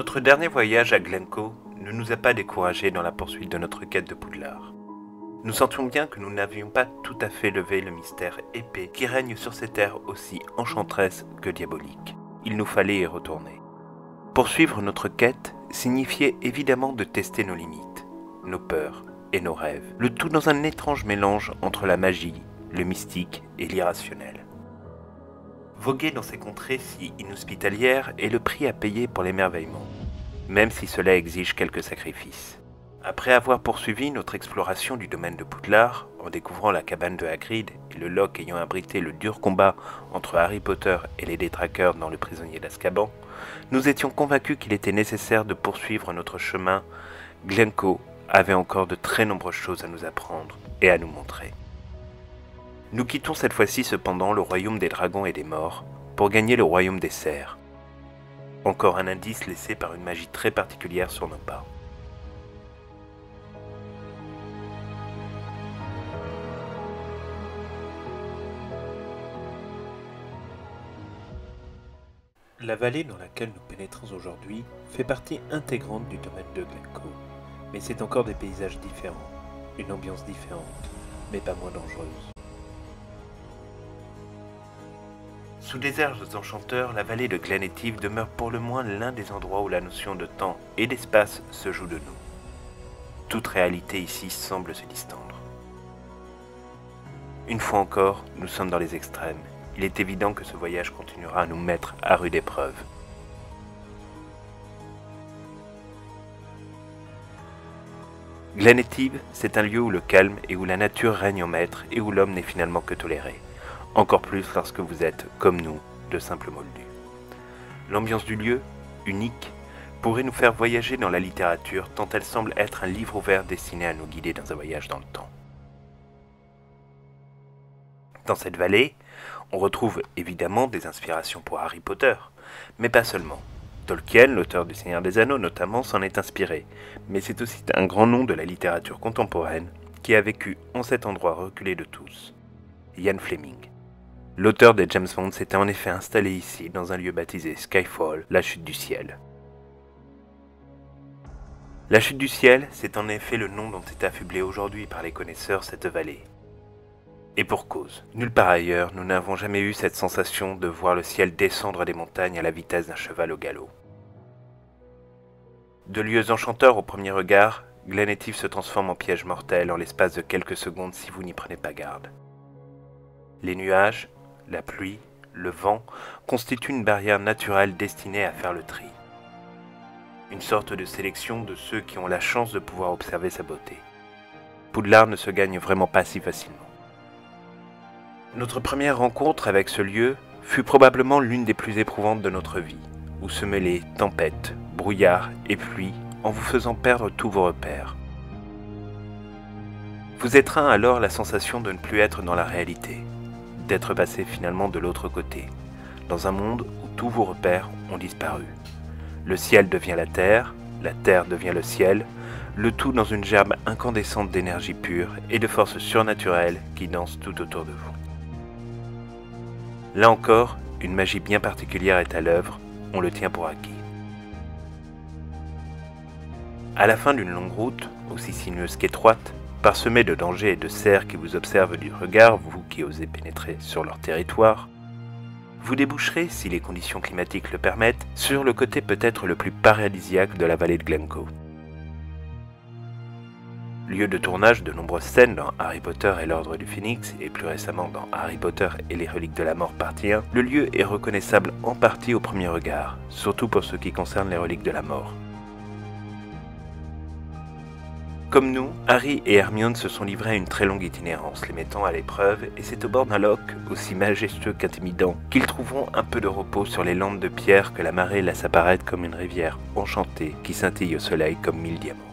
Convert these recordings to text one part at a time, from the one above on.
Notre dernier voyage à Glencoe ne nous a pas découragés dans la poursuite de notre quête de Poudlard. Nous sentions bien que nous n'avions pas tout à fait levé le mystère épais qui règne sur ces terres aussi enchanteresses que diaboliques. Il nous fallait y retourner. Poursuivre notre quête signifiait évidemment de tester nos limites, nos peurs et nos rêves, le tout dans un étrange mélange entre la magie, le mystique et l'irrationnel. Voguer dans ces contrées si inhospitalières est le prix à payer pour l'émerveillement, même si cela exige quelques sacrifices. Après avoir poursuivi notre exploration du domaine de Poudlard, en découvrant la cabane de Hagrid et le loch ayant abrité le dur combat entre Harry Potter et les détraqueurs dans Le Prisonnier d'Azkaban, nous étions convaincus qu'il était nécessaire de poursuivre notre chemin. Glencoe avait encore de très nombreuses choses à nous apprendre et à nous montrer. Nous quittons cette fois-ci cependant le royaume des dragons et des morts pour gagner le royaume des cerfs. Encore un indice laissé par une magie très particulière sur nos pas. La vallée dans laquelle nous pénétrons aujourd'hui fait partie intégrante du domaine de Glencoe, mais c'est encore des paysages différents, une ambiance différente, mais pas moins dangereuse. Sous des airs enchanteurs, la vallée de Glenetive demeure pour le moins l'un des endroits où la notion de temps et d'espace se joue de nous. Toute réalité ici semble se distendre. Une fois encore, nous sommes dans les extrêmes. Il est évident que ce voyage continuera à nous mettre à rude épreuve. Glenetive, c'est un lieu où le calme et où la nature règne en maître et où l'homme n'est finalement que toléré. Encore plus lorsque vous êtes, comme nous, de simples moldus. L'ambiance du lieu, unique, pourrait nous faire voyager dans la littérature tant elle semble être un livre ouvert destiné à nous guider dans un voyage dans le temps. Dans cette vallée, on retrouve évidemment des inspirations pour Harry Potter, mais pas seulement. Tolkien, l'auteur du Seigneur des Anneaux notamment, s'en est inspiré, mais c'est aussi un grand nom de la littérature contemporaine qui a vécu en cet endroit reculé de tous, Ian Fleming. L'auteur des James Bond s'était en effet installé ici, dans un lieu baptisé Skyfall, la chute du ciel. La chute du ciel, c'est en effet le nom dont est affublée aujourd'hui par les connaisseurs cette vallée. Et pour cause, nulle part ailleurs, nous n'avons jamais eu cette sensation de voir le ciel descendre des montagnes à la vitesse d'un cheval au galop. De lieux enchanteurs au premier regard, Glenetive se transforme en piège mortel en l'espace de quelques secondes si vous n'y prenez pas garde. Les nuages, la pluie, le vent constituent une barrière naturelle destinée à faire le tri. Une sorte de sélection de ceux qui ont la chance de pouvoir observer sa beauté. Poudlard ne se gagne vraiment pas si facilement. Notre première rencontre avec ce lieu fut probablement l'une des plus éprouvantes de notre vie, où se mêlaient tempêtes, brouillard et pluie en vous faisant perdre tous vos repères. Vous étreint alors la sensation de ne plus être dans la réalité, d'être passé finalement de l'autre côté, dans un monde où tous vos repères ont disparu. Le ciel devient la terre devient le ciel, le tout dans une gerbe incandescente d'énergie pure et de forces surnaturelles qui dansent tout autour de vous. Là encore, une magie bien particulière est à l'œuvre, on le tient pour acquis. À la fin d'une longue route, aussi sinueuse qu'étroite, parsemée de dangers et de cerfs qui vous observent du regard, vous qui osez pénétrer sur leur territoire, vous déboucherez, si les conditions climatiques le permettent, sur le côté peut-être le plus paradisiaque de la vallée de Glencoe. Lieu de tournage de nombreuses scènes dans Harry Potter et l'Ordre du Phénix, et plus récemment dans Harry Potter et les Reliques de la Mort partie 1, le lieu est reconnaissable en partie au premier regard, surtout pour ce qui concerne les Reliques de la Mort. Comme nous, Harry et Hermione se sont livrés à une très longue itinérance, les mettant à l'épreuve, et c'est au bord d'un loch, aussi majestueux qu'intimidant, qu'ils trouveront un peu de repos sur les landes de pierre que la marée laisse apparaître comme une rivière enchantée qui scintille au soleil comme 1000 diamants.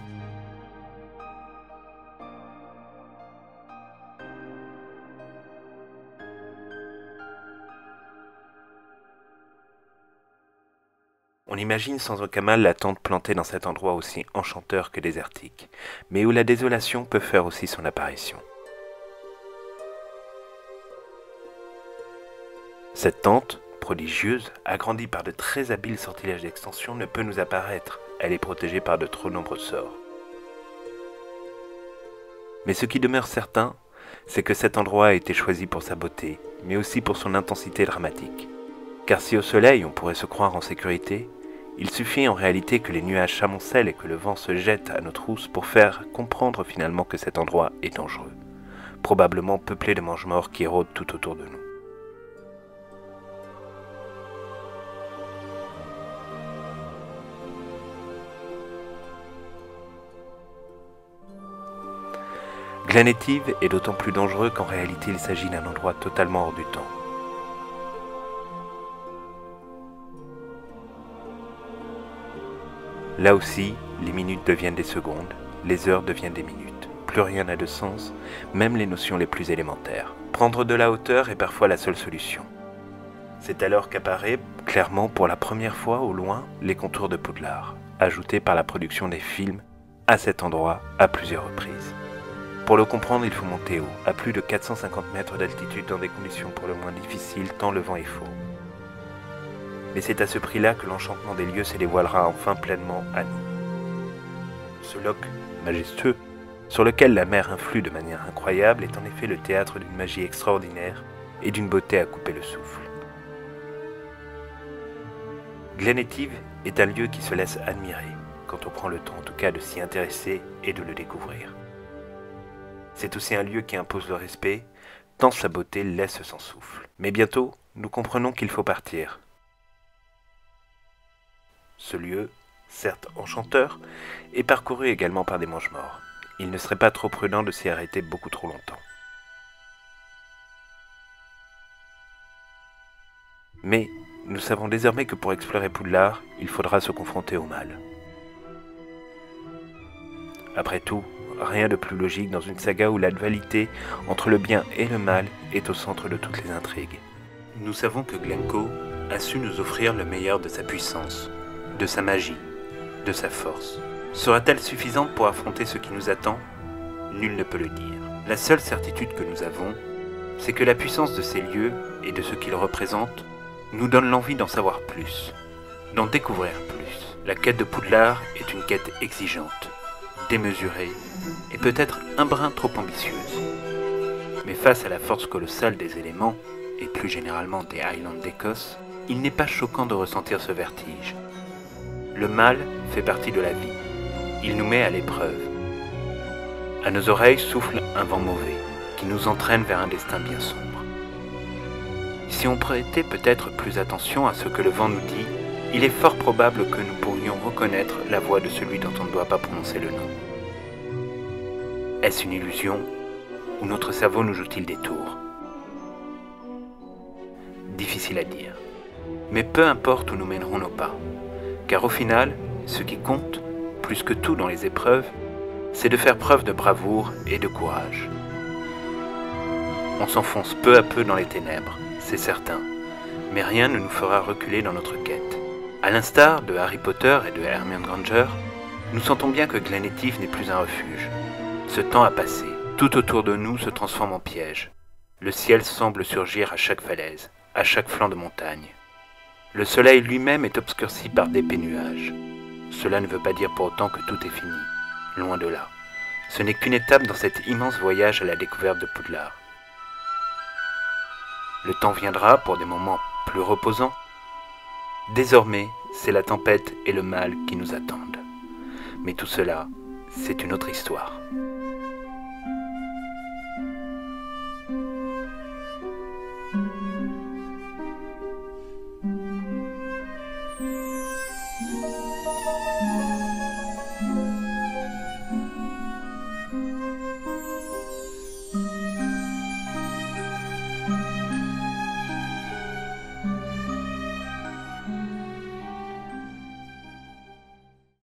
On imagine sans aucun mal la tente plantée dans cet endroit aussi enchanteur que désertique, mais où la désolation peut faire aussi son apparition. Cette tente, prodigieuse, agrandie par de très habiles sortilèges d'extension, ne peut nous apparaître. Elle est protégée par de trop nombreux sorts. Mais ce qui demeure certain, c'est que cet endroit a été choisi pour sa beauté, mais aussi pour son intensité dramatique. Car si au soleil on pourrait se croire en sécurité, il suffit en réalité que les nuages s'amoncellent et que le vent se jette à nos trousses pour faire comprendre finalement que cet endroit est dangereux, probablement peuplé de mange-morts qui rôdent tout autour de nous. Glen Etive est d'autant plus dangereux qu'en réalité il s'agit d'un endroit totalement hors du temps. Là aussi, les minutes deviennent des secondes, les heures deviennent des minutes. Plus rien n'a de sens, même les notions les plus élémentaires. Prendre de la hauteur est parfois la seule solution. C'est alors qu'apparaît clairement pour la première fois au loin les contours de Poudlard, ajoutés par la production des films à cet endroit à plusieurs reprises. Pour le comprendre, il faut monter haut, à plus de 450 mètres d'altitude dans des conditions pour le moins difficiles tant le vent est fort. Mais c'est à ce prix-là que l'enchantement des lieux se dévoilera enfin pleinement à nous. Ce loch majestueux, sur lequel la mer influe de manière incroyable, est en effet le théâtre d'une magie extraordinaire et d'une beauté à couper le souffle. Glen Etive est un lieu qui se laisse admirer, quand on prend le temps en tout cas de s'y intéresser et de le découvrir. C'est aussi un lieu qui impose le respect, tant sa beauté laisse sans souffle. Mais bientôt, nous comprenons qu'il faut partir. Ce lieu, certes enchanteur, est parcouru également par des mange-morts. Il ne serait pas trop prudent de s'y arrêter beaucoup trop longtemps. Mais nous savons désormais que pour explorer Poudlard, il faudra se confronter au mal. Après tout, rien de plus logique dans une saga où la dualité entre le bien et le mal est au centre de toutes les intrigues. Nous savons que Glencoe a su nous offrir le meilleur de sa puissance, de sa magie, de sa force. Sera-t-elle suffisante pour affronter ce qui nous attend? Nul ne peut le dire. La seule certitude que nous avons, c'est que la puissance de ces lieux et de ce qu'ils représentent nous donne l'envie d'en savoir plus, d'en découvrir plus. La quête de Poudlard est une quête exigeante, démesurée et peut-être un brin trop ambitieuse. Mais face à la force colossale des éléments, et plus généralement des Highlands d'Écosse, il n'est pas choquant de ressentir ce vertige. Le mal fait partie de la vie. Il nous met à l'épreuve. À nos oreilles souffle un vent mauvais, qui nous entraîne vers un destin bien sombre. Si on prêtait peut-être plus attention à ce que le vent nous dit, il est fort probable que nous pourrions reconnaître la voix de celui dont on ne doit pas prononcer le nom. Est-ce une illusion, ou notre cerveau nous joue-t-il des tours? Difficile à dire. Mais peu importe où nous mènerons nos pas, car au final, ce qui compte, plus que tout dans les épreuves, c'est de faire preuve de bravoure et de courage. On s'enfonce peu à peu dans les ténèbres, c'est certain, mais rien ne nous fera reculer dans notre quête. À l'instar de Harry Potter et de Hermione Granger, nous sentons bien que Glen Etive n'est plus un refuge. Ce temps a passé, tout autour de nous se transforme en piège. Le ciel semble surgir à chaque falaise, à chaque flanc de montagne. Le soleil lui-même est obscurci par d'épais nuages. Cela ne veut pas dire pour autant que tout est fini, loin de là. Ce n'est qu'une étape dans cet immense voyage à la découverte de Poudlard. Le temps viendra pour des moments plus reposants. Désormais, c'est la tempête et le mal qui nous attendent. Mais tout cela, c'est une autre histoire.